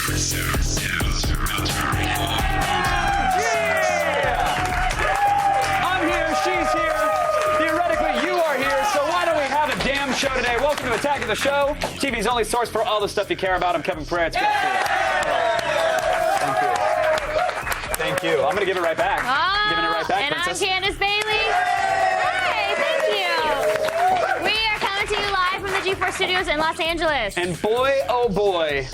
I'm here, she's here. Theoretically, you are here, so why don't we have a damn show today? Welcome to Attack of the Show, TV's only source for all the stuff you care about. I'm Kevin Pereira. It's good to see you. Thank you. Thank you. I'm going to give it right back. Giving it right back, and Princess. I'm Candace Bailey. Hi, thank you. We are coming to you live from the G4 Studios in Los Angeles. And boy, oh boy,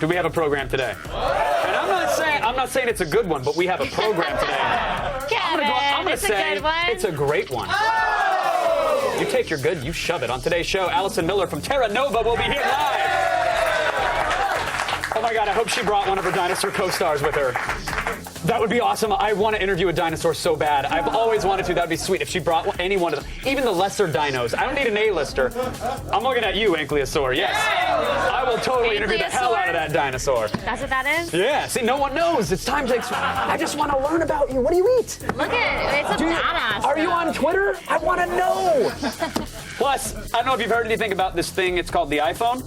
do we have a program today. And I'm not saying it's a good one, but we have a program today. Kevin, I'm gonna it's a say good one. it's a great one. You take your good, you shove it. On today's show, Allison Miller from Terra Nova will be here live. Oh my God, I hope she brought one of her dinosaur co-stars with her. That would be awesome. I want to interview a dinosaur so bad. I've always wanted to. That'd be sweet if she brought any one of them. Even the lesser dinos. I don't need an A-lister. I'm looking at you, Ankylosaur. Yes. I will totally interview the hell out of that dinosaur. That's what that is? Yeah. See, no one knows. It's time to... I just want to learn about you. What do you eat? Look at it. It's a badass. Are you on Twitter? I want to know. Plus, I don't know if you've heard anything about this thing. It's called the iPhone.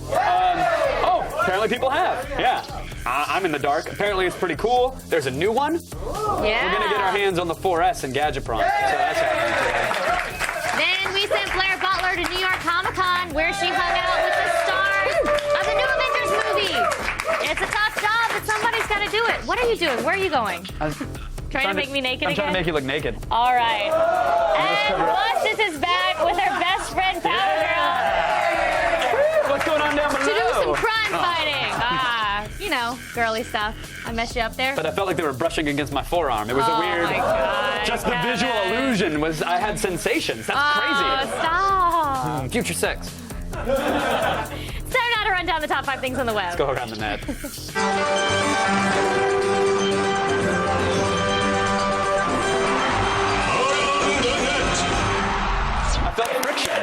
Apparently people have. Yeah. I'm in the dark. Apparently it's pretty cool. There's a new one. Yeah. We're going to get our hands on the 4S and Gadgetron. So that's happening today. Then we sent Blair Butler to New York Comic Con, where she hung out with the stars of the new Avengers movie. It's a tough job, but somebody's got to do it. What are you doing? Where are you going? Trying to make me naked I'm again? trying to make you look naked. All right. And Bustis is back with her best friend, Power Girl. What's going on down below? To do some crime fighting. You know, girly stuff. I messed you up there. But I felt like they were brushing against my forearm. It was a weird... Oh, my God. Just the Kevin. visual illusion was... I had sensations. That's crazy. Stop. Future sex. It's time now to run down the top 5 things on the web. Let's go around the net. I felt friction.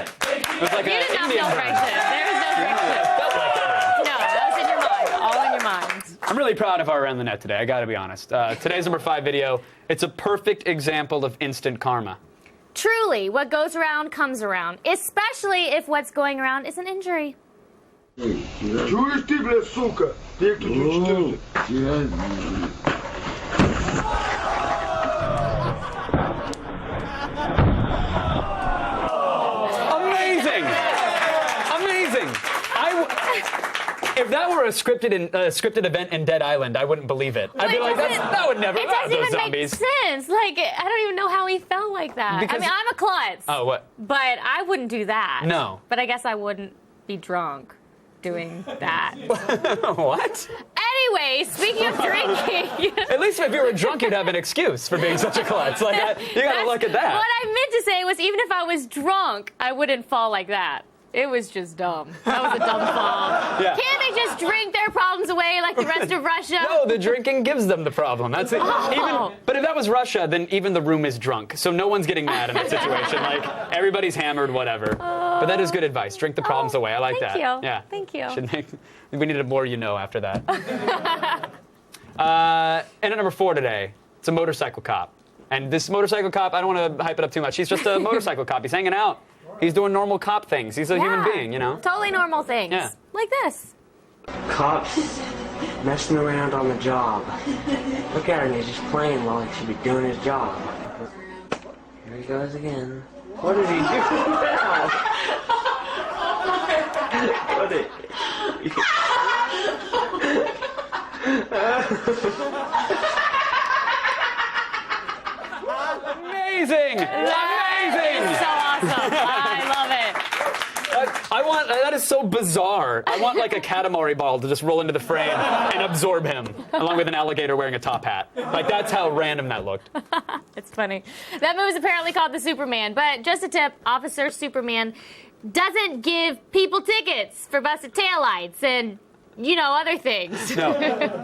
It was like You an did not Indian feel burn. friction. There was no friction. It felt like it. No, that was in your mind. All in your mind. I'm really proud of our Around the Net today, I gotta be honest. Today's number 5 video, it's a perfect example of instant karma. Truly, what goes around comes around, especially if what's going around is an injury. Чуешь ты, блядь, сука? Ты кто тут? Amazing! Amazing! If that were a scripted event in Dead Island, I wouldn't believe it. I'd be like, that would never It happen. doesn't Those even zombies. make sense. Like, I don't even know how he felt like that. Because- I mean, I'm a klutz. Oh, what? But I wouldn't do that. No. But I guess I wouldn't be drunk doing that. What? Anyway, speaking of drinking. At least if you were drunk, you'd have an excuse for being such a klutz. Like, you gotta look at that. What I meant to say was, even if I was drunk, I wouldn't fall like that. It was just dumb. That was a dumb fall. Yeah. Can't they just drink their problems away like the rest of Russia? No, the drinking gives them the problem. That's it. Oh. But if that was Russia, then even the room is drunk. So no one's getting mad in that situation. Like, everybody's hammered, whatever. But that is good advice. Drink the problems away. I like thank that. you. Yeah. Thank you. We needed more you know after that. And at number 4 today, it's a motorcycle cop. And this motorcycle cop, I don't want to hype it up too much. He's just a motorcycle cop. He's hanging out. He's doing normal cop things. He's a human being, you know? Totally normal things. Yeah. Like this. Cops messing around on the job. Look at him, he's just playing while he should be doing his job. Here he goes again. What did he do now? What did Amazing! Amazing! So awesome. I love it. That is so bizarre. I want like a Katamari ball to just roll into the frame and absorb him, along with an alligator wearing a top hat. Like, that's how random that looked. It's funny. That movie is apparently called The Superman, but just a tip, Officer Superman doesn't give people tickets for busted taillights and, you know, other things. No,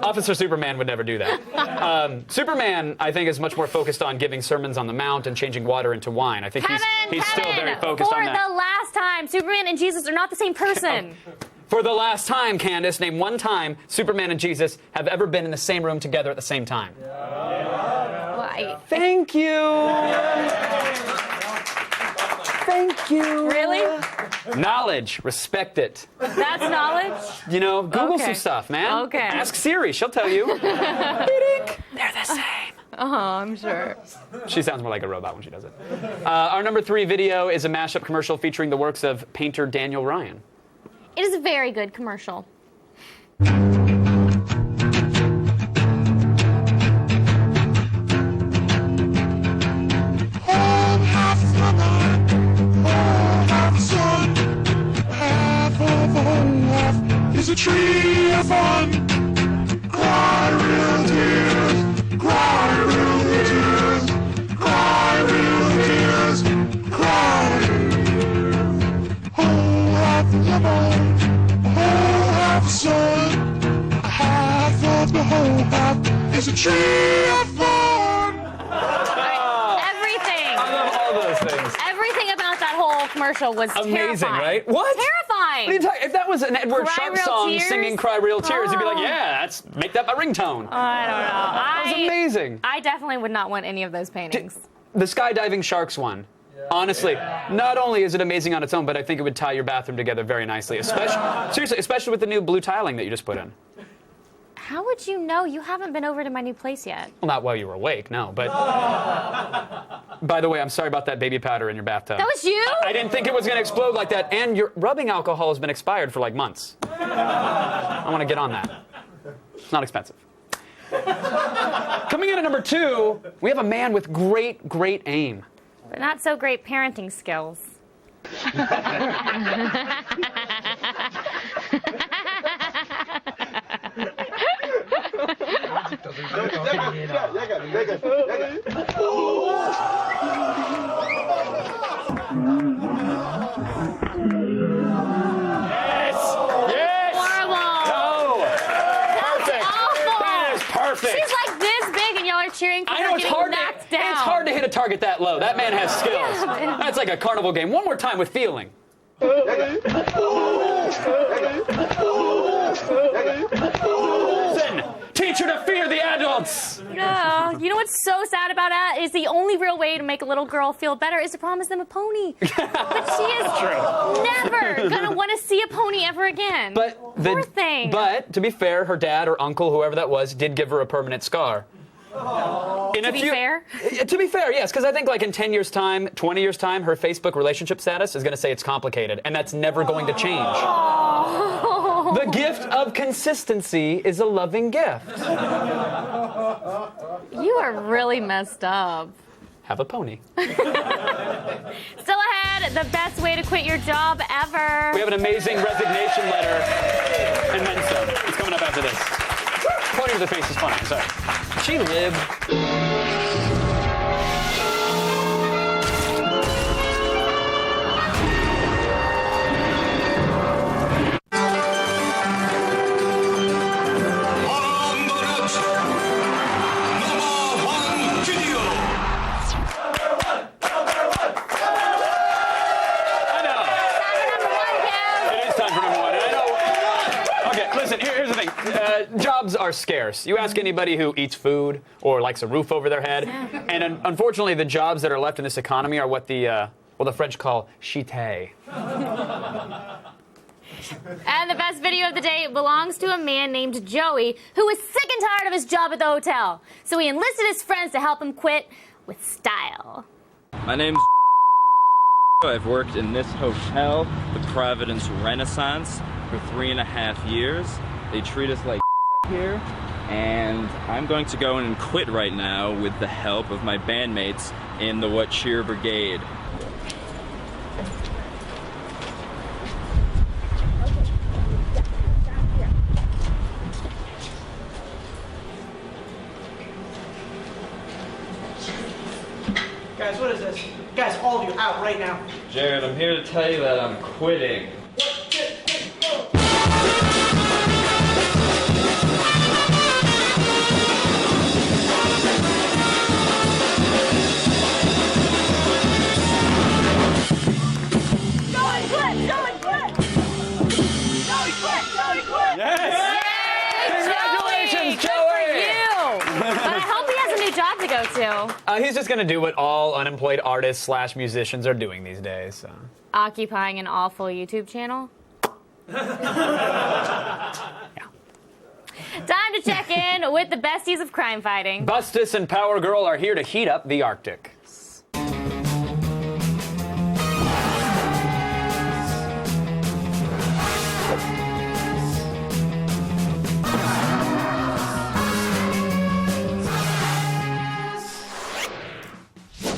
Officer Superman would never do that. Superman, I think, is much more focused on giving sermons on the Mount and changing water into wine. I think he's still very focused on that. For the last time, Superman and Jesus are not the same person. For the last time, Candace, name one time Superman and Jesus have ever been in the same room together at the same time. Why? Thank you. Thank you. Really? Knowledge. Respect it. That's knowledge? You know, Google Okay. some stuff, man. Okay. Ask Siri. She'll tell you. They're the same. Oh, I'm sure. She sounds more like a robot when she does it. Our number 3 video is a mashup commercial featuring the works of painter Daniel Ryan. It is a very good commercial. Is a tree of fun. Cry real tears. Cry real tears. Cry real tears. Cry. Whole half of the bone. Whole half the sun. Half of the whole half is a tree of fun. Everything. I love all those things. Everything about that whole commercial was Amazing, terrifying. right? What? Terrifying. What are you talking? If that was an Edward Cry Sharp Real song Tears? singing "Cry Real Tears," you'd be like, Oh. "Yeah, make that my ringtone." I don't know. That was amazing. I definitely would not want any of those paintings. The skydiving sharks one. Honestly, not only is it amazing on its own, but I think it would tie your bathroom together very nicely. Especially with the new blue tiling that you just put in. How would you know? You haven't been over to my new place yet. Well, not while you were awake, no. But by the way, I'm sorry about that baby powder in your bathtub. That was you? I didn't think it was going to explode like that. And your rubbing alcohol has been expired for like months. I want to get on that. It's not expensive. Coming in at number 2, we have a man with great, great aim. But not so great parenting skills. Yes! Horrible. No! Perfect! Awful. That is perfect! She's like this big and y'all are cheering for I her know it's getting hard, knocked down. it's hard to hit a target that low. That man has skills. Yeah, but- That's like a carnival game. One more time with feeling. Listen, teach her to fear the adults. Yeah. You know what's so sad about that is the only real way to make a little girl feel better is to promise them a pony. But she is never gonna want to see a pony ever again. Poor thing. But to be fair, her dad or uncle, whoever that was, did give her a permanent scar. to be fair? To be fair, yes, because I think like in 10 years' time, 20 years' time, her Facebook relationship status is going to say it's complicated, and that's never going to change. The gift of consistency is a loving gift. You are really messed up. Have a pony. Still ahead, the best way to quit your job ever. We have an amazing resignation letter and then some. It's coming up after this. Pointing to the face is funny. I'm sorry. She lived. Here's the thing. Jobs are scarce. You ask anybody who eats food or likes a roof over their head, and unfortunately, the jobs that are left in this economy are what the French call shite. And the best video of the day belongs to a man named Joey who was sick and tired of his job at the hotel. So he enlisted his friends to help him quit with style. My name's I've worked in this hotel, the Providence Renaissance, for 3.5 years. They treat us like here, and I'm going to go in and quit right now with the help of my bandmates in the What Cheer Brigade. Guys, what is this? Guys, all of you out right now. Jared, I'm here to tell you that I'm quitting. Yes! Congratulations, Joey! But I hope he has a new job to go go to? He's just gonna do what all unemployed artists / musicians are doing these days. So. Occupying an awful YouTube channel? Time to check in with the besties of crime fighting. Bustus and Power Girl are here to heat up the Arctic.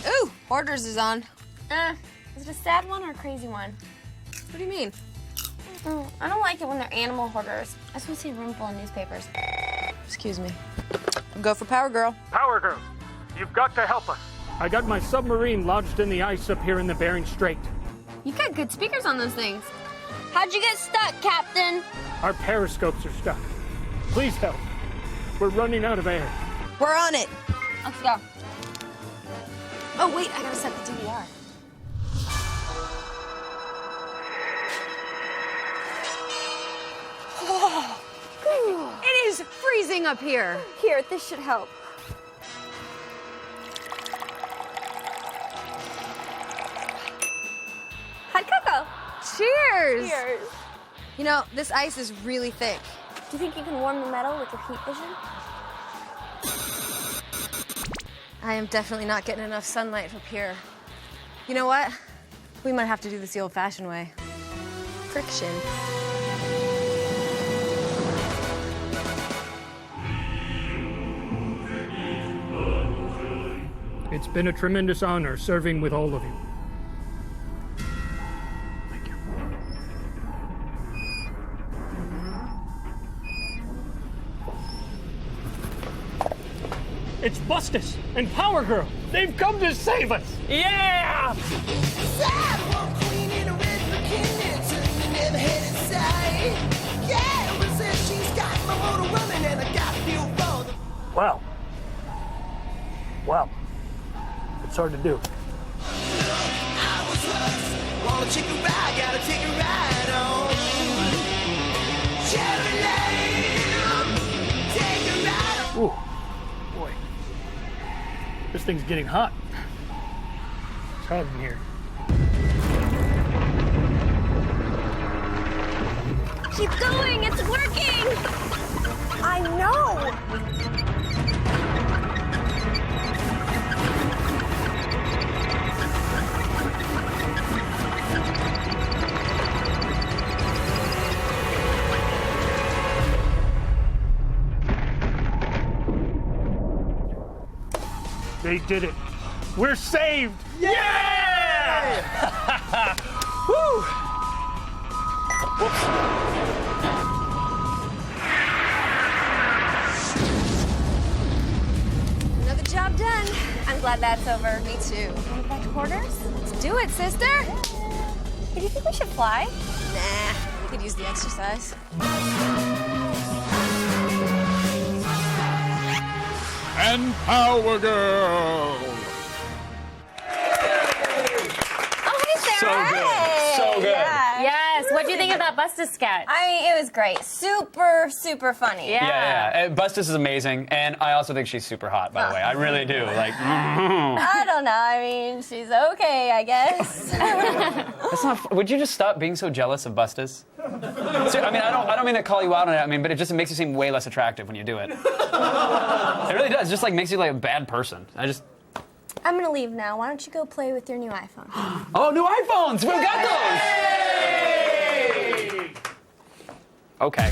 Ooh, Hoarders is on. Is it a sad one or a crazy one? What do you mean? I don't like it when they're animal hoarders. I just want to see a room full of newspapers. Excuse me. Go for Power Girl. Power Girl, you've got to help us. I got my submarine lodged in the ice up here in the Bering Strait. You've got good speakers on those things. How'd you get stuck, Captain? Our periscopes are stuck. Please help. We're running out of air. We're on it. Let's go. Oh, wait, I gotta set the DVR. It is freezing up here. Here, this should help. Hot cocoa. Cheers. Cheers. You know, this ice is really thick. Do you think you can warm the metal with your heat vision? I am definitely not getting enough sunlight up here. You know what? We might have to do this the old-fashioned way. Friction. It's been a tremendous honor serving with all of you. Thank you. It's Bustus and Power Girl. They've come to save us. Yeah! Well, it's hard to do. Ooh, boy. This thing's getting hot. It's hot in here. Keep going, it's working! I know! They did it. We're saved! Yeah! Woo! Whoops. Another job done. I'm glad that's over. Me too. Want to back to quarters? Let's do it, sister. Hey, do you think we should fly? Nah, we could use the exercise. And Power Girl. Oh, hey, Sarah. So good. So good. Yeah. Yes. What do you think of that Bustus sketch? It was great. Super, super funny. Yeah. Yeah. Bustus is amazing, and I also think she's super hot, by the way. I really do. Like, I don't know. I mean, she's okay, I guess. that's not. Would you just stop being so jealous of Bustus? I mean, I don't mean to call you out on it. I mean, but it just makes you seem way less attractive when you do it. It really does. It just like makes you like a bad person. I'm gonna leave now. Why don't you go play with your new iPhone? Oh, new iPhones! We've got those! Okay.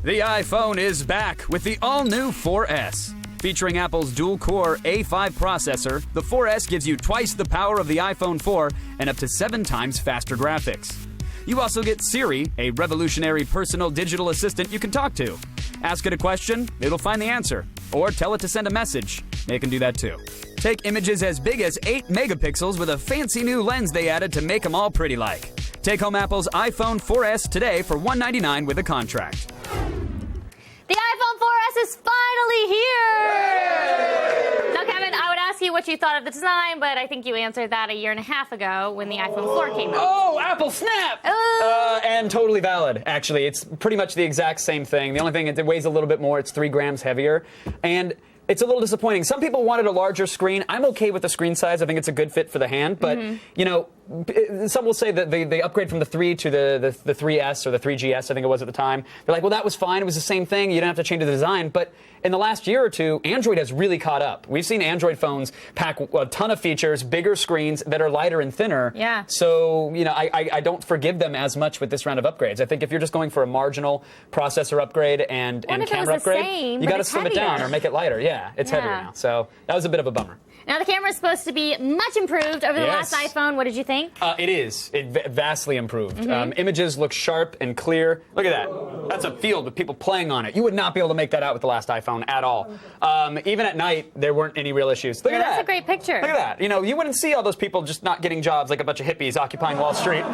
The iPhone is back with the all-new 4S. Featuring Apple's dual-core A5 processor, the 4S gives you twice the power of the iPhone 4 and up to 7 times faster graphics. You also get Siri, a revolutionary personal digital assistant you can talk to. Ask it a question, it'll find the answer. Or tell it to send a message. It can do that too. Take images as big as 8 megapixels with a fancy new lens they added to make them all pretty like. Take home Apple's iPhone 4S today for $199 with a contract. The iPhone 4S is finally here! Now, Kevin, I would ask ask you what you thought of the design, but I think you answered that a year and a half ago when the iPhone 4 came out. Oh, Apple Snap! And totally valid, actually. It's pretty much the exact same thing. The only thing is it weighs a little bit more. It's 3 grams heavier. And it's a little disappointing. Some people wanted a larger screen. I'm okay with the screen size. I think it's a good fit for the hand. But, you know, some will say that they upgrade from the 3 to the 3S or the 3GS, I think it was at the time. They're like, well, that was fine. It was the same thing. You didn't have to change the design. But in the last year or two, Android has really caught up. We've seen Android phones pack a ton of features, bigger screens that are lighter and thinner. Yeah. So, you know, I don't forgive them as much with this round of upgrades. I think if you're just going for a marginal processor upgrade and camera upgrade, you got to slim it down or make it lighter. Yeah, it's heavier now. So that was a bit of a bummer. Now, the camera is supposed to be much improved over the last iPhone. What did you think? It is. Vastly improved. Images look sharp and clear. Look at that. That's a field with people playing on it. You would not be able to make that out with the last iPhone at all. Even at night, there weren't any real issues. Look at that. That's a great picture. Look at that. You know, you wouldn't see all those people just not getting jobs like a bunch of hippies occupying Wall Street.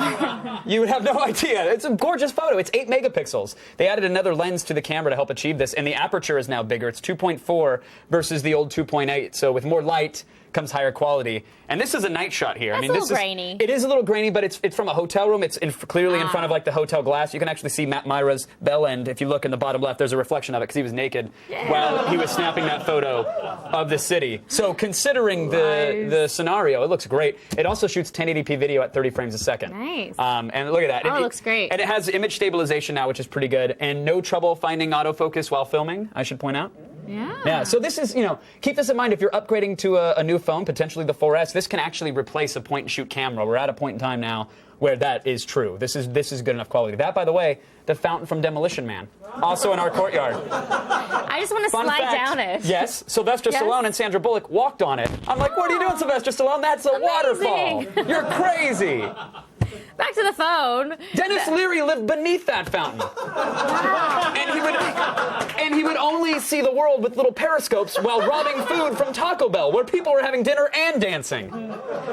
You would have no idea. It's a gorgeous photo. It's 8 megapixels. They added another lens to the camera to help achieve this, and the aperture is now bigger. It's 2.4 versus the old 2.8. So with more light comes higher quality. And this is a night shot here. That's a little grainy. It is a little grainy, but it's from a hotel room. It's clearly in front of like the hotel glass. You can actually see Matt Myra's bell end. If you look in the bottom left, there's a reflection of it because he was naked while he was snapping that photo of the city. So considering the scenario, it looks great. It also shoots 1080p video at 30 frames a second. Nice. And look at that. Oh, it looks great. And it has image stabilization now, which is pretty good. And no trouble finding autofocus while filming, I should point out. Yeah, so this is, you know, keep this in mind if you're upgrading to a new phone, potentially the 4S, this can actually replace a point-and-shoot camera. We're at a point in time now where that is true. This is good enough quality. That, by the way, the fountain from Demolition Man, also in our courtyard. I just want to slide down it. Yes, Sylvester Stallone and Sandra Bullock walked on it. I'm like, what are you doing, Sylvester Stallone? That's a waterfall. You're crazy. Back to the phone. Dennis Leary lived beneath that fountain. And he would only see the world with little periscopes while robbing food from Taco Bell, where people were having dinner and dancing.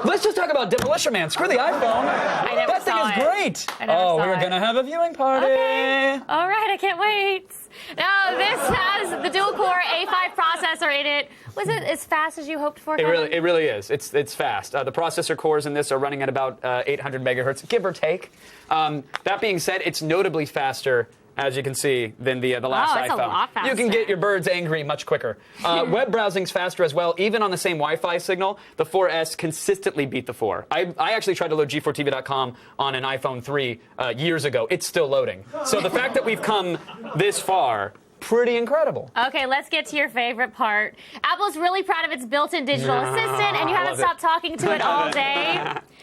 Let's just talk about Demolition Man. Screw the iPhone. That thing is great. We're going to have a viewing party. Okay. All right, I can't wait. Now, this has the dual-core A5 processor in it. Was it as fast as you hoped for, Kevin? It really is. It's fast. The processor cores in this are running at about 800 megahertz, give or take. That being said, it's notably faster, as you can see, than the last iPhone. It's a lot faster. You can get your birds angry much quicker. Web browsing's faster as well. Even on the same Wi-Fi signal, the 4S consistently beat the 4. I actually tried to load G4TV.com on an iPhone 3 years ago. It's still loading. So the fact that we've come this far, pretty incredible. Okay, let's get to your favorite part. Apple's really proud of its built-in digital assistant, and you haven't stopped talking to it all day.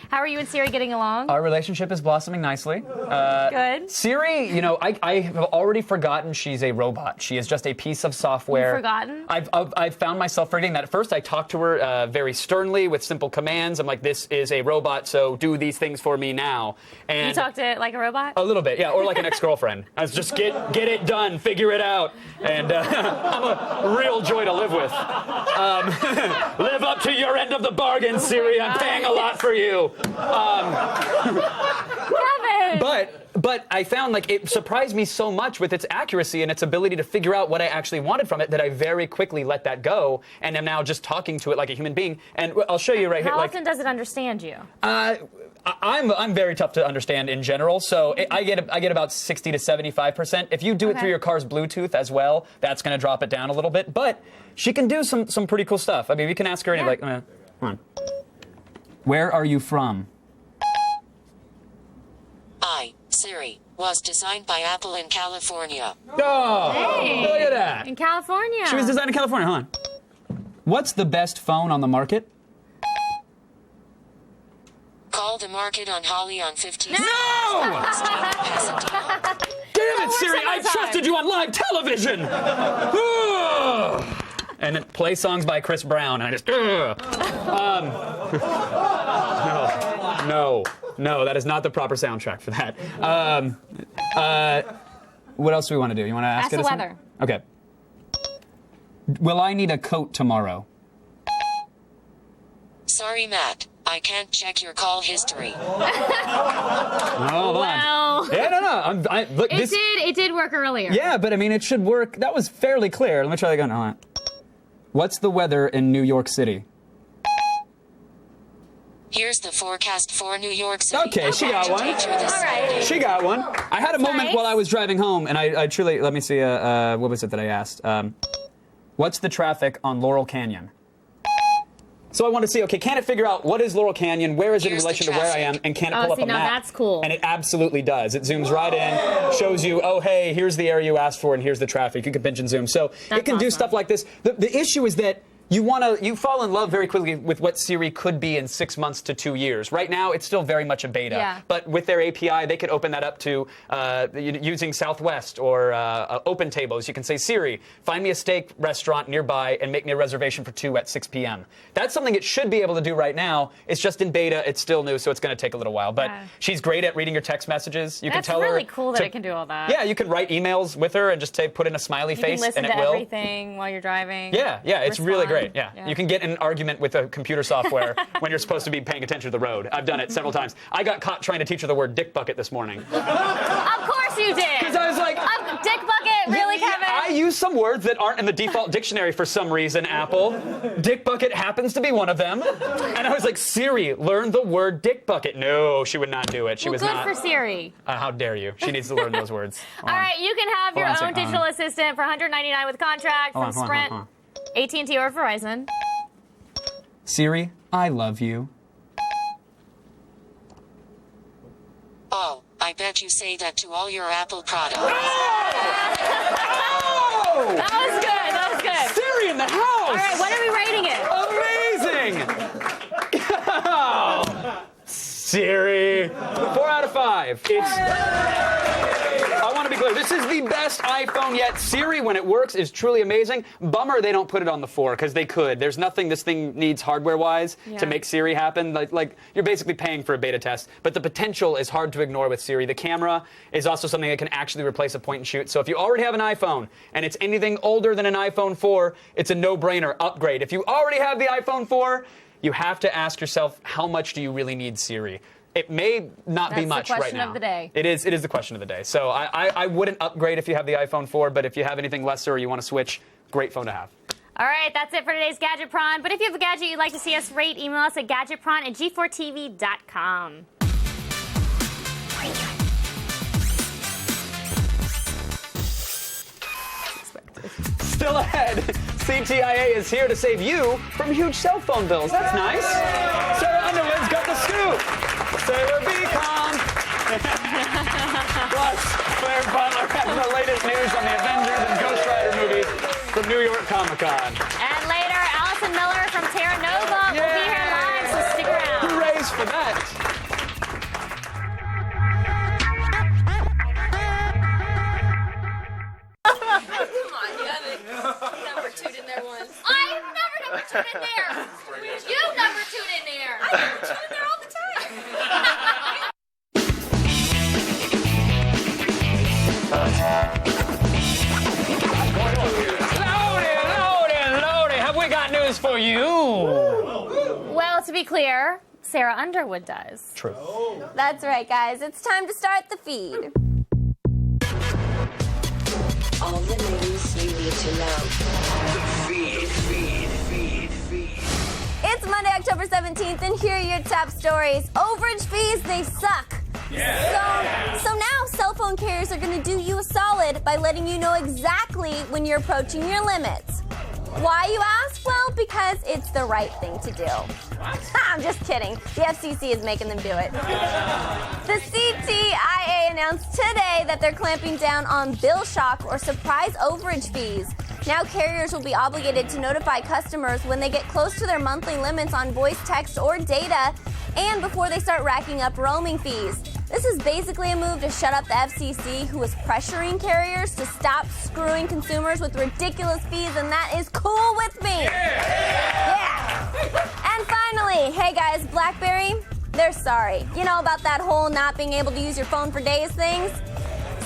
How are you and Siri getting along? Our relationship is blossoming nicely. Good. Siri, you know, I have already forgotten she's a robot. She is just a piece of software. You've forgotten? I've found myself forgetting that. At first, I talked to her very sternly with simple commands. I'm like, this is a robot, so do these things for me now. And you talked to it like a robot? A little bit, yeah, or like an ex-girlfriend. I was just get it done, figure it out. And I'm a real joy to live with. Live up to your end of the bargain, Siri. I'm paying a lot for you. Kevin! But I found like it surprised me so much with its accuracy and its ability to figure out what I actually wanted from it that I very quickly let that go and am now just talking to it like a human being. And I'll show you right here. How often does it understand you? I'm very tough to understand in general, so I get about 60 to 75%. If you do it through your car's Bluetooth as well, that's going to drop it down a little bit. But she can do some pretty cool stuff. I mean, we can ask her anything like, come on. Where are you from? Siri was designed by Apple in California. Oh, hey, look at that. In California. She was designed in California, hold on. What's the best phone on the market? Call the market on Holly on 15. No! Damn it, Siri! I trusted you on live television! And it plays songs by Chris Brown, and I just... No, that is not the proper soundtrack for that. What else do we want to do? You want to ask it? Ask the weather. Okay. Will I need a coat tomorrow? Sorry, Matt. I can't check your call history. Hold on. Yeah, no. Look, it did work earlier. Yeah, but I mean, it should work. That was fairly clear. Let me try that again. Hold on. What's the weather in New York City? Here's the forecast for New York City. Okay, she got one. She got one. I had a moment while I was driving home, and I truly, let me see, what was it that I asked? What's the traffic on Laurel Canyon? So I want to see, okay, can it figure out what is Laurel Canyon, where is it in relation to where I am, and can it pull up a map? That's cool. And it absolutely does. It zooms right in, shows you, oh, hey, here's the area you asked for, and here's the traffic. You can pinch and zoom. So it can do stuff like this. The issue is that you fall in love very quickly with what Siri could be in 6 months to 2 years. Right now, it's still very much a beta. Yeah. But with their API, they could open that up to using Southwest or Open Tables. You can say, Siri, find me a steak restaurant nearby and make me a reservation for 2 at 6 p.m. That's something it should be able to do right now. It's just in beta. It's still new, so it's going to take a little while. But she's great at reading your text messages. You can tell her. That's really cool that it can do all that. Yeah, you can write emails with her and just put in a smiley face, and it will. You can listen to everything while you're driving. Yeah, it's really great. Yeah. You can get in an argument with a computer software when you're supposed to be paying attention to the road. I've done it several times. I got caught trying to teach her the word dick bucket this morning. Of course you did. Because I was like, dick bucket, really, Kevin? I use some words that aren't in the default dictionary for some reason, Apple. Dick bucket happens to be one of them. And I was like, Siri, learn the word dick bucket. No, she would not do it. She was good not. For Siri. How dare you? She needs to learn those words. All right, you can have your own digital assistant for $199 with contract from Sprint, AT&T, or Verizon. Siri, I love you. Oh, I bet you say that to all your Apple products. That was good. That was good. Siri in the house. All right, what are we rating it? Amazing. Siri. 4 out of 5. I want to be clear. This is the best iPhone yet. Siri, when it works, is truly amazing. Bummer they don't put it on the 4, because they could. There's nothing this thing needs hardware-wise to make Siri happen. Like you're basically paying for a beta test. But the potential is hard to ignore with Siri. The camera is also something that can actually replace a point and shoot. So if you already have an iPhone and it's anything older than an iPhone 4, it's a no-brainer upgrade. If you already have the iPhone 4, you have to ask yourself, how much do you really need Siri? It may not be much right now. That's the question of the day. It is the question of the day. So I wouldn't upgrade if you have the iPhone 4, but if you have anything lesser or you want to switch, great phone to have. All right, that's it for today's Gadget Prawn. But if you have a gadget you'd like to see us rate, email us at gadgetprawn@g4tv.com. Still ahead, CTIA is here to save you from huge cell phone bills. That's nice. Sarah Underwood's got the scoop. Sarah, be calm. Plus, Claire Butler has the latest news on the Avengers and Ghost Rider movies from New York Comic Con. And later, Allison Miller from Terra Nova will be here live, so stick around. Hoorays for that. Number two in there once. I never number two in there. You number two in there. I number two in there all the time. Lordy, have we got news for you? Well, to be clear, Sarah Underwood does. True. That's right, guys. It's time to start the feed. All the news you need to know. Feed. It's Monday, October 17th, and here are your top stories. Overage fees, they suck. So now cell phone carriers are going to do you a solid by letting you know exactly when you're approaching your limits. Why, you ask? Well, because it's the right thing to do. I'm just kidding. The FCC is making them do it. The CTIA announced today that they're clamping down on bill shock or surprise overage fees. Now carriers will be obligated to notify customers when they get close to their monthly limits on voice, text, or data, and before they start racking up roaming fees. This is basically a move to shut up the FCC, who is pressuring carriers to stop screwing consumers with ridiculous fees, and that is cool with me. Yeah. And finally, hey guys, BlackBerry, they're sorry. You know about that whole not being able to use your phone for days things?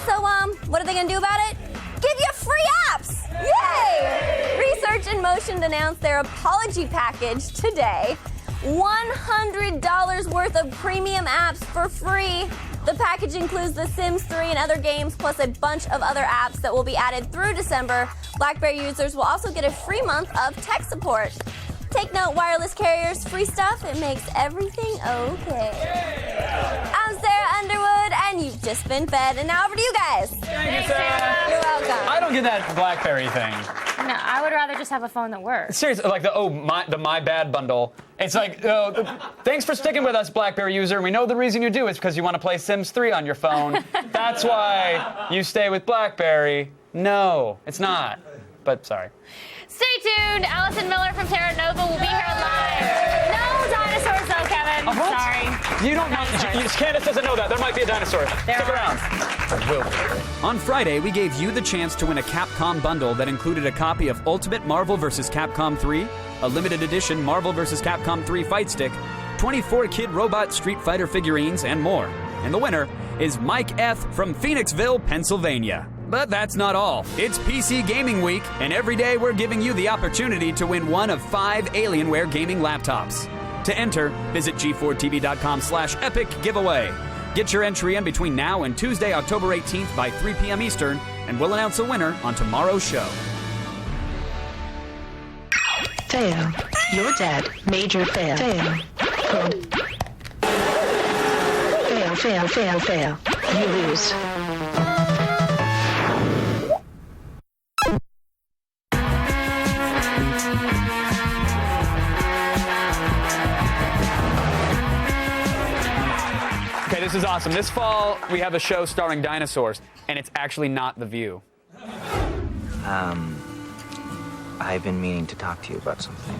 So, what are they gonna do about it? Give you free apps! Yay! Research in Motion announced their apology package today. $100 worth of premium apps for free. The package includes The Sims 3 and other games, plus a bunch of other apps that will be added through December. BlackBerry users will also get a free month of tech support. Take note, wireless carriers, free stuff, it makes everything okay. I'm Sarah Underwood, and you've just been fed, and now over to you guys. Thank you, Sarah. You're welcome. I don't get that BlackBerry thing. No, I would rather just have a phone that works. Seriously, like the My Bad bundle. It's like, thanks for sticking with us, BlackBerry user. We know the reason you do is because you want to play Sims 3 on your phone. That's why you stay with BlackBerry. No, it's not. But sorry. Stay tuned. Allison Miller from Terra Nova will be here live. No dinosaurs, though, Kevin. What? Sorry. You don't know. Candace doesn't know that. There might be a dinosaur. Stick around. On Friday, we gave you the chance to win a Capcom bundle that included a copy of Ultimate Marvel vs. Capcom 3, a limited edition Marvel vs. Capcom 3 fight stick, 24 Kid Robot Street Fighter figurines, and more. And the winner is Mike F. from Phoenixville, Pennsylvania. But that's not all. It's PC Gaming Week, and every day we're giving you the opportunity to win one of 5 Alienware gaming laptops. To enter, visit g4tv.com/epic giveaway. Get your entry in between now and Tuesday, October 18th by 3 p.m. Eastern, and we'll announce a winner on tomorrow's show. Fail. You're dead. Major fail. Fail. Fail, fail, fail, fail. You lose. Okay, this is awesome. This fall, we have a show starring dinosaurs, and it's actually not The View. I've been meaning to talk to you about something.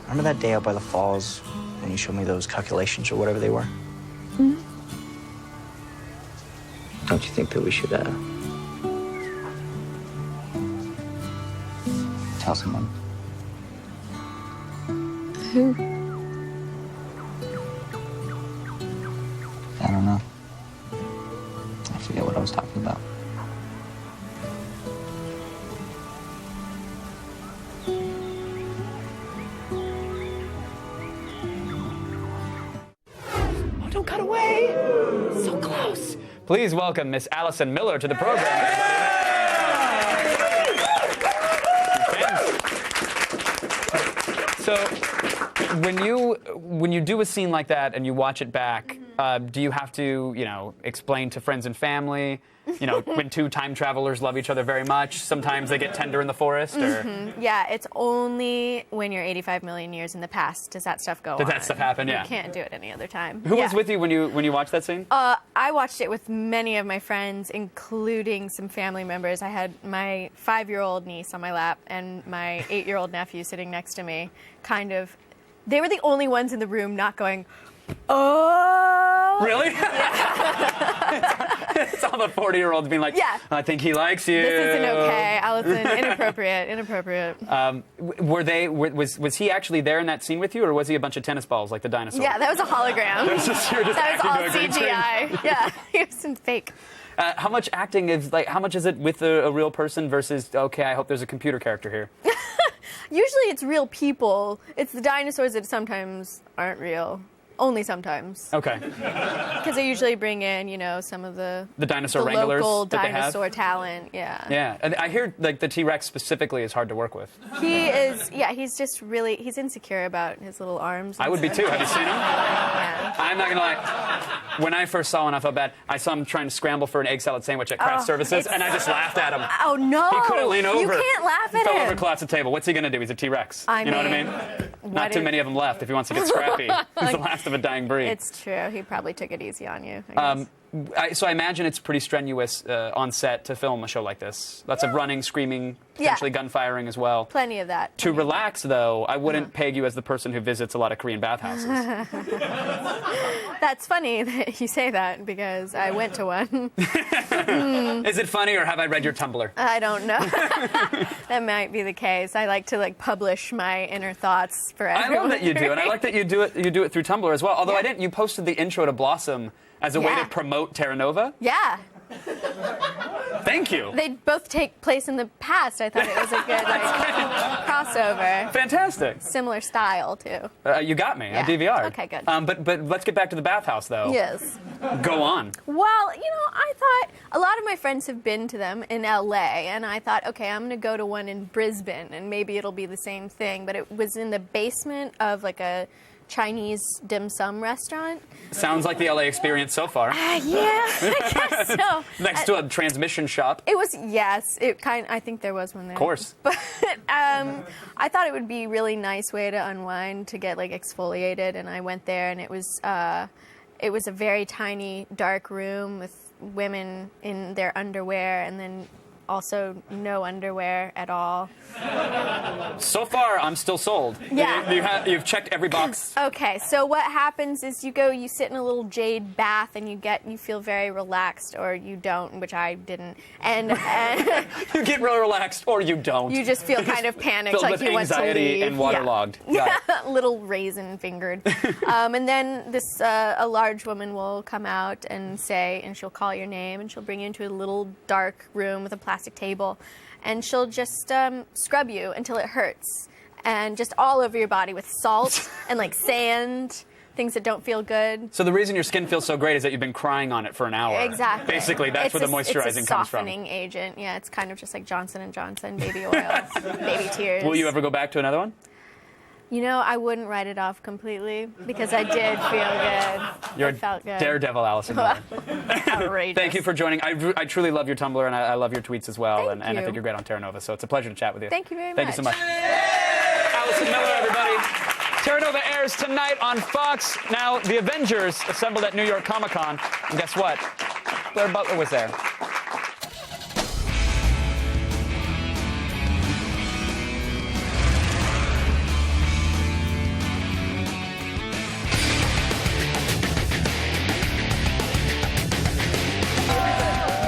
Remember that day out by the falls when you showed me those calculations or whatever they were? Mm-hmm. Don't you think that we should, tell someone? Who? I don't know. I forget what I was talking about. Oh, don't cut away. So close. Please welcome Miss Allison Miller to the program. So, when you do a scene like that and you watch it back, do you have to, explain to friends and family, when two time travelers love each other very much, sometimes they get tender in the forest? Or Yeah, it's only when you're 85 million years in the past does that stuff go on. Does that stuff happen? Yeah. You can't do it any other time. Who was with you when you watched that scene? I watched it with many of my friends, including some family members. I had my 5-year-old niece on my lap and my 8-year-old nephew sitting next to me. They were the only ones in the room not going, oh. Really? It's all the 40-year-olds being like, yeah. I think he likes you. This isn't okay, Allison. Inappropriate. Was he actually there in that scene with you, or was he a bunch of tennis balls like the dinosaur? Yeah, that was a hologram. That was all CGI. Yeah, it was fake. How much acting how much is it with a real person versus, okay, I hope there's a computer character here? Usually it's real people. It's the dinosaurs that sometimes aren't real. Only sometimes. Okay. Because they usually bring in, some of the dinosaur wranglers local that they have. dinosaur talent. Yeah. Yeah, and I hear the T-Rex specifically is hard to work with. He is. Yeah, he's just he's insecure about his little arms. I would be too. Have you seen him? Yeah. I'm not gonna lie. When I first saw him, I felt bad. I saw him trying to scramble for an egg salad sandwich at Craft Services, and I just laughed at him. Oh no! He couldn't lean over. You can't laugh at him. He fell over across the table. What's he gonna do? He's a T-Rex. You know what I mean? Not too many of them left. If he wants to get scrappy, he's the last of a dying breed. It's true. He probably took it easy on you. So I imagine it's pretty strenuous on set to film a show like this. Lots of running, screaming, potentially gunfiring as well. Plenty of that. To relax, though, I wouldn't peg you as the person who visits a lot of Korean bathhouses. That's funny that you say that because I went to one. Is it funny, or have I read your Tumblr? I don't know. That might be the case. I like to publish my inner thoughts for everyone. I love that you do, and I like that you do it through Tumblr as well. Although I didn't. You posted the intro to Blossom as a way to promote Terra Nova. Yeah. Thank you. They both take place in the past. I thought it was a good crossover. Fantastic. Similar style too. You got me. Yeah. I DVR'd. Okay, good. But let's get back to the bathhouse, though. Yes. Go on. Well, I thought a lot of my friends have been to them in LA, and I thought, okay, I'm going to go to one in Brisbane, and maybe it'll be the same thing. But it was in the basement of like a Chinese dim sum restaurant. Sounds like the LA experience so far. Yeah, I guess so. Next to a transmission shop. It was, yes. I think there was one there. Of course. But I thought it would be a really nice way to unwind, to get like exfoliated, and I went there, and it was a very tiny, dark room with women in their underwear, and then also no underwear at all. So far, I'm still sold. Yeah. You've checked every box. Okay, so what happens is you sit in a little jade bath, and you feel very relaxed, or you don't, which I didn't. And you get real relaxed, or you don't. You just feel kind of panicked, filled like with you want to anxiety leave. and waterlogged. Yeah, little raisin fingered. And then a large woman will come out and she'll call your name, and she'll bring you into a little dark room with a plastic table, and she'll just scrub you until it hurts, and just all over your body with salt and like sand, things that don't feel good. So the reason your skin feels so great is that you've been crying on it for an hour. Exactly. Basically, that's where the moisturizing it's a comes from. softening agent. Yeah, it's kind of just like Johnson & Johnson, baby oil, baby tears. Will you ever go back to another one? I wouldn't write it off completely, because I did feel good. You're it felt good. Daredevil, Allison Miller. Outrageous. Thank you for joining. I truly love your Tumblr, and I love your tweets as well. Thank And I you. think you're great on Terra Nova, so it's a pleasure to chat with you. Thank you very Thank much. you so much. Allison Miller, everybody. Terra Nova airs tonight on Fox. Now, the Avengers assembled at New York Comic Con, and guess what? Blair Butler was there.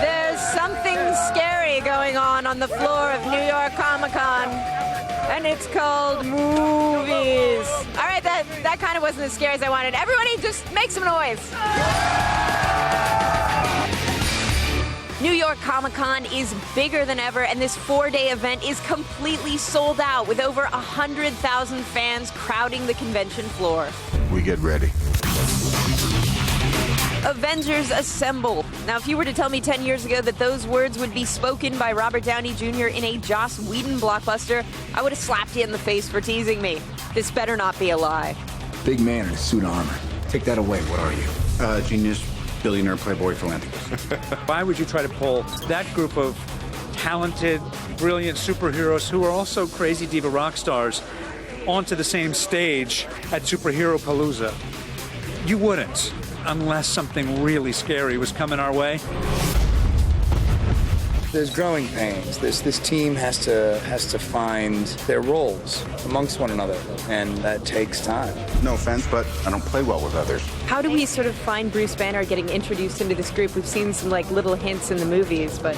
There's something scary going on the floor of New York Comic Con, and it's called movies. All right, that kind of wasn't as scary as I wanted. Everybody just make some noise. New York Comic Con is bigger than ever, and this 4-day event is completely sold out, with over 100,000 fans crowding the convention floor. We get ready. Avengers Assemble. Now, if you were to tell me 10 years ago that those words would be spoken by Robert Downey Jr. in a Joss Whedon blockbuster, I would have slapped you in the face for teasing me. This better not be a lie. Big man in a suit of armor. Take that away. What are you? Genius, billionaire, playboy, philanthropist. Why would you try to pull that group of talented, brilliant superheroes who are also crazy diva rock stars onto the same stage at Superhero Palooza? You wouldn't, unless something really scary was coming our way. There's growing pains. This team has to find their roles amongst one another, and that takes time. No offense, but I don't play well with others. How do we sort of find Bruce Banner getting introduced into this group? We've seen some little hints in the movies, but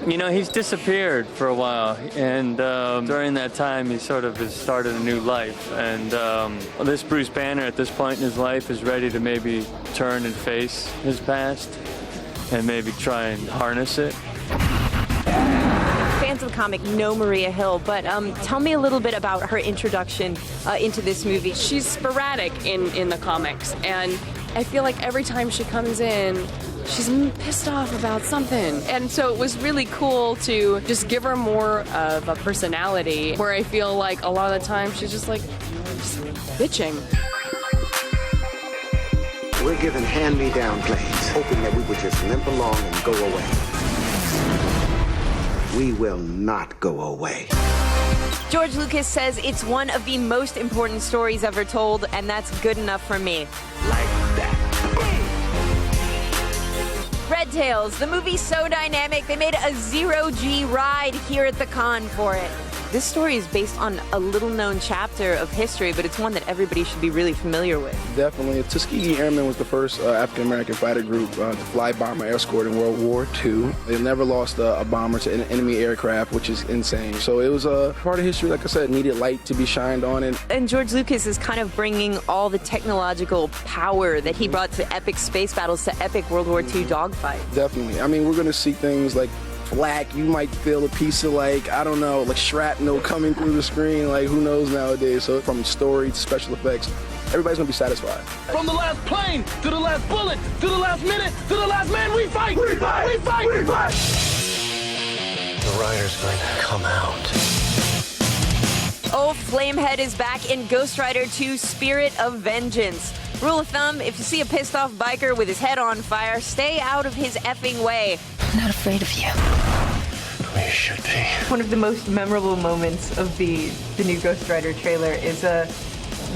he's disappeared for a while, and during that time he sort of has started a new life, and this Bruce Banner at this point in his life is ready to maybe turn and face his past and maybe try and harness it. fans of the comic know Maria Hill, but tell me a little bit about her introduction into this movie. She's sporadic in the comics, and I feel like every time she comes in, she's pissed off about something. And so it was really cool to just give her more of a personality, where I feel like a lot of the time she's just bitching. We're given hand-me-down planes, hoping that we would just limp along and go away. We will not go away. George Lucas says it's one of the most important stories ever told, and that's good enough for me. Like that. Red Tails, the movie's so dynamic, they made a zero-G ride here at the con for it. This story is based on a little-known chapter of history, but it's one that everybody should be really familiar with. Definitely. Tuskegee Airmen was the first African-American fighter group to fly bomber escort in World War II. They never lost a bomber to an enemy aircraft, which is insane. So it was a part of history, like I said, needed light to be shined on. And George Lucas is kind of bringing all the technological power that he brought to epic space battles to epic World War II dogfights. Definitely. I mean, we're going to see things like flak. You might feel a piece of, like, I don't know, like shrapnel coming through the screen. Like, who knows nowadays? So from story to special effects, everybody's going to be satisfied. From the last plane, to the last bullet, to the last minute, to the last man, we fight! We fight! We fight! We fight! The rider's going to come out. Old Flamehead is back in Ghost Rider 2 Spirit of Vengeance. Rule of thumb, if you see a pissed off biker with his head on fire, stay out of his effing way. I'm not afraid of you. We should be. One of the most memorable moments of the new Ghost Rider trailer is the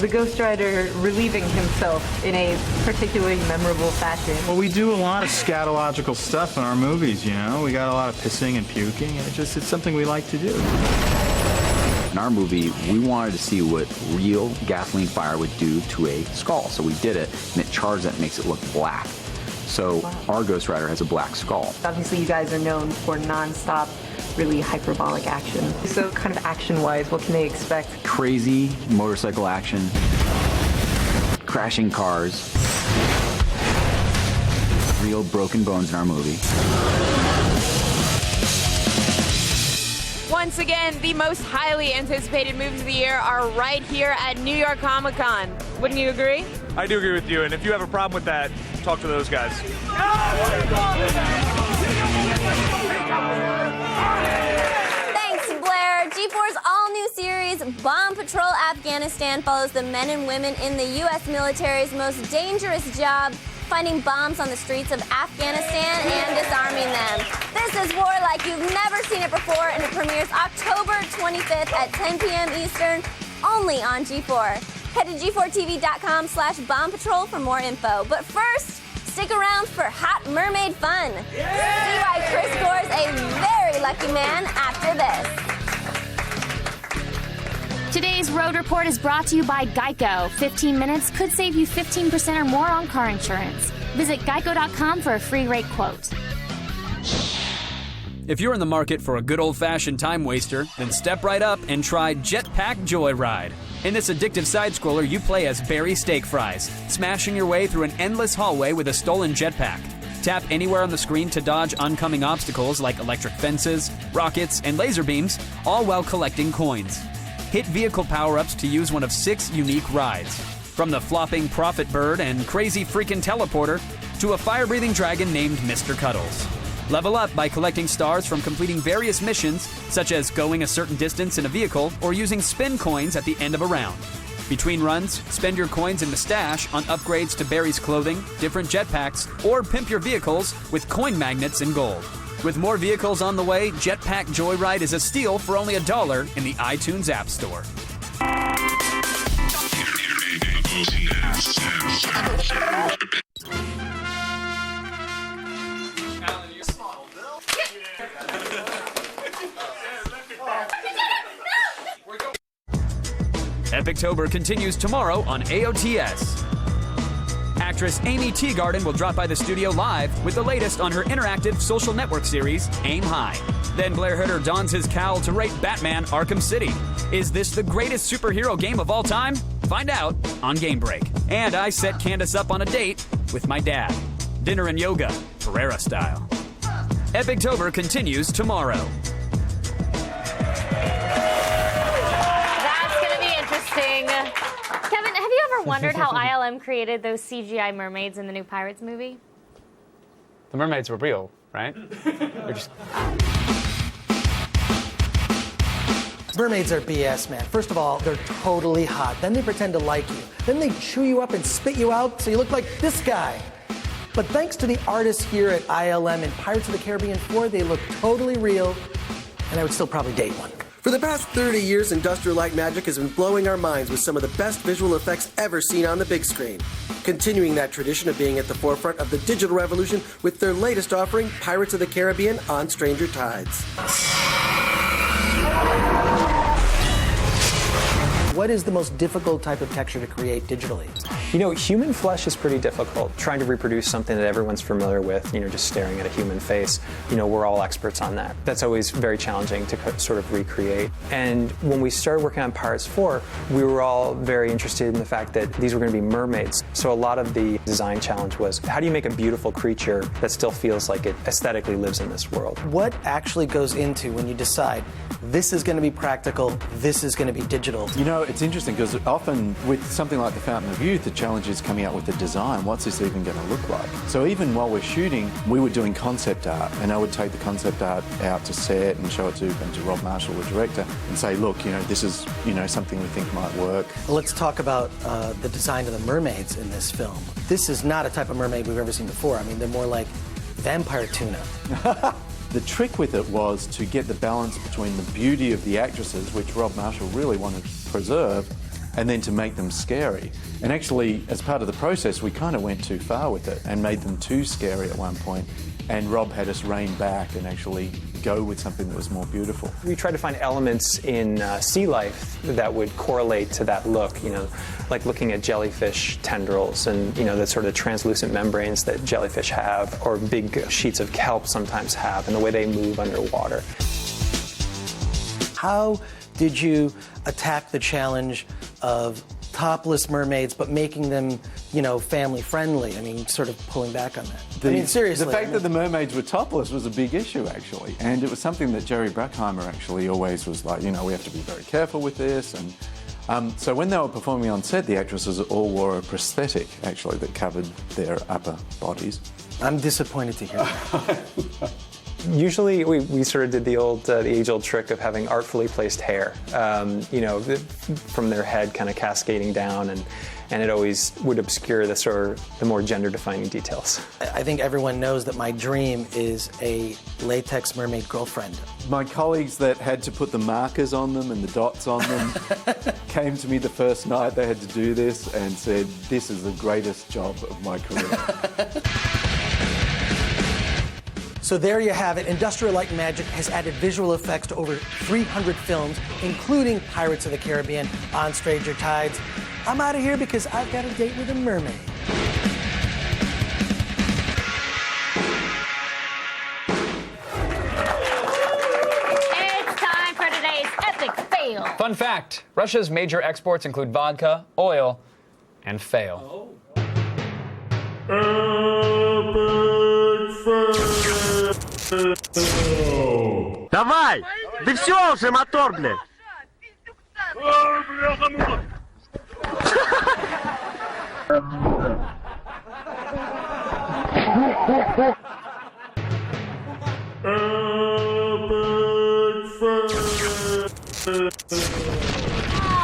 Ghost Rider relieving himself in a particularly memorable fashion. Well, we do a lot of scatological stuff in our movies, you know? We got a lot of pissing and puking, and it's something we like to do. In our movie, we wanted to see what real gasoline fire would do to a skull. So we did it, and it charges it and makes it look black. So our Ghost Rider has a black skull. Obviously, you guys are known for non-stop, really hyperbolic action. So kind of action-wise, what can they expect? Crazy motorcycle action, crashing cars, real broken bones in our movie. Once again, the most highly anticipated movies of the year are right here at New York Comic Con. Wouldn't you agree? I do agree with you, and if you have a problem with that, talk to those guys. Thanks, Blair. G4's all-new series, Bomb Patrol Afghanistan, follows the men and women in the U.S. military's most dangerous job, finding bombs on the streets of Afghanistan and disarming them. This is war like you've never seen it before, and it premieres October 25th at 10 p.m. Eastern, only on G4. Head to g4tv.com/bombpatrol for more info. But first, stick around for Hot Mermaid fun. See why Chris scores a very lucky man after this. Today's Road Report is brought to you by Geico. 15 minutes could save you 15% or more on car insurance. Visit geico.com for a free rate quote. If you're in the market for a good old-fashioned time waster, then step right up and try Jetpack Joyride. In this addictive side-scroller, you play as Barry Steak Fries, smashing your way through an endless hallway with a stolen jetpack. Tap anywhere on the screen to dodge oncoming obstacles like electric fences, rockets, and laser beams, all while collecting coins. Hit vehicle power-ups to use one of 6 unique rides. From the flopping Prophet Bird and crazy freaking teleporter to a fire-breathing dragon named Mr. Cuddles. Level up by collecting stars from completing various missions, such as going a certain distance in a vehicle or using spin coins at the end of a round. Between runs, spend your coins in the stash on upgrades to Barry's clothing, different jetpacks, or pimp your vehicles with coin magnets and gold. With more vehicles on the way, Jetpack Joyride is a steal for only $1 in the iTunes App Store. Epictober continues tomorrow on AOTS. Actress Amy Teagarden will drop by the studio live with the latest on her interactive social network series, Aim High. Then Blair Hutter dons his cowl to rate Batman Arkham City. Is this the greatest superhero game of all time? Find out on Game Break. And I set Candace up on a date with my dad. Dinner and yoga, Pereira style. Epictober continues tomorrow. That's going to be interesting. Kevin, have you ever wondered how ILM created those CGI mermaids in the new Pirates movie? The mermaids were real, right? They're just... Mermaids are BS, man. First of all, they're totally hot. Then they pretend to like you. Then they chew you up and spit you out so you look like this guy. But thanks to the artists here at ILM and Pirates of the Caribbean 4, they look totally real, and I would still probably date one. For the past 30 years, Industrial Light Magic has been blowing our minds with some of the best visual effects ever seen on the big screen. Continuing that tradition of being at the forefront of the digital revolution with their latest offering, Pirates of the Caribbean on Stranger Tides. What is the most difficult type of texture to create digitally? You know, human flesh is pretty difficult. Trying to reproduce something that everyone's familiar with, you know, just staring at a human face, you know, we're all experts on that. That's always very challenging to sort of recreate. And when we started working on Pirates 4, we were all very interested in the fact that these were going to be mermaids. So a lot of the design challenge was, how do you make a beautiful creature that still feels like it aesthetically lives in this world? What actually goes into when you decide this is going to be practical, this is going to be digital? You know, it's interesting because often with something like The Fountain of Youth, the challenge is coming up with the design. What's this even going to look like? So even while we're shooting, we were doing concept art, and I would take the concept art out to set and show it to Rob Marshall, the director, and say, look, you know, this is, you know, something we think might work. Let's talk about the design of the mermaids in this film. This is not a type of mermaid we've ever seen before. I mean, they're more like vampire tuna. The trick with it was to get the balance between the beauty of the actresses, which Rob Marshall really wanted to preserve, and then to make them scary. And actually, as part of the process, we kind of went too far with it and made them too scary at one point. And Rob had us rein back and actually go with something that was more beautiful. We tried to find elements in sea life that would correlate to that look, you know, like looking at jellyfish tendrils and, you know, the sort of translucent membranes that jellyfish have, or big sheets of kelp sometimes have, and the way they move underwater. How did you attack the challenge of topless mermaids, but making them, you know, family friendly? I mean, sort of pulling back on that. I mean, seriously. The fact that the mermaids were topless was a big issue, actually. And it was something that Jerry Bruckheimer actually always was like, you know, we have to be very careful with this. And so when they were performing on set, the actresses all wore a prosthetic, actually, that covered their upper bodies. I'm disappointed to hear that. Usually we sort of did the age-old trick of having artfully placed hair, you know, from their head kind of cascading down, and it always would obscure the more gender-defining details. I think everyone knows that my dream is a latex mermaid girlfriend. My colleagues that had to put the markers on them and the dots on them came to me the first night they had to do this and said, this is the greatest job of my career. So there you have it. Industrial Light and Magic has added visual effects to over 300 films, including Pirates of the Caribbean, On Stranger Tides. I'm out of here because I've got a date with a mermaid. It's time for today's epic fail. Fun fact, Russia's major exports include vodka, oil, and fail. Давай! Да все уже, мотор, блядь! Oh,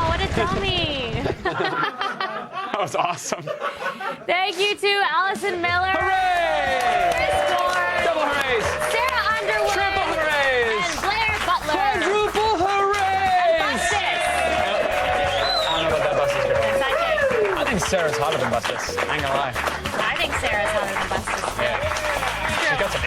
what a dummy! That was awesome. Thank you to Allison Miller. Hooray! Chris Dorn, Double hoorays! Sarah Underwood. Triple hoorays! And Blair Butler. Quadruple hoorays! And Bustis. I don't know about that Bustis girl. Sidekick. I think Sarah's hotter than Bustis. I ain't gonna lie. I think Sarah's hotter than Bustis. Yeah. She got some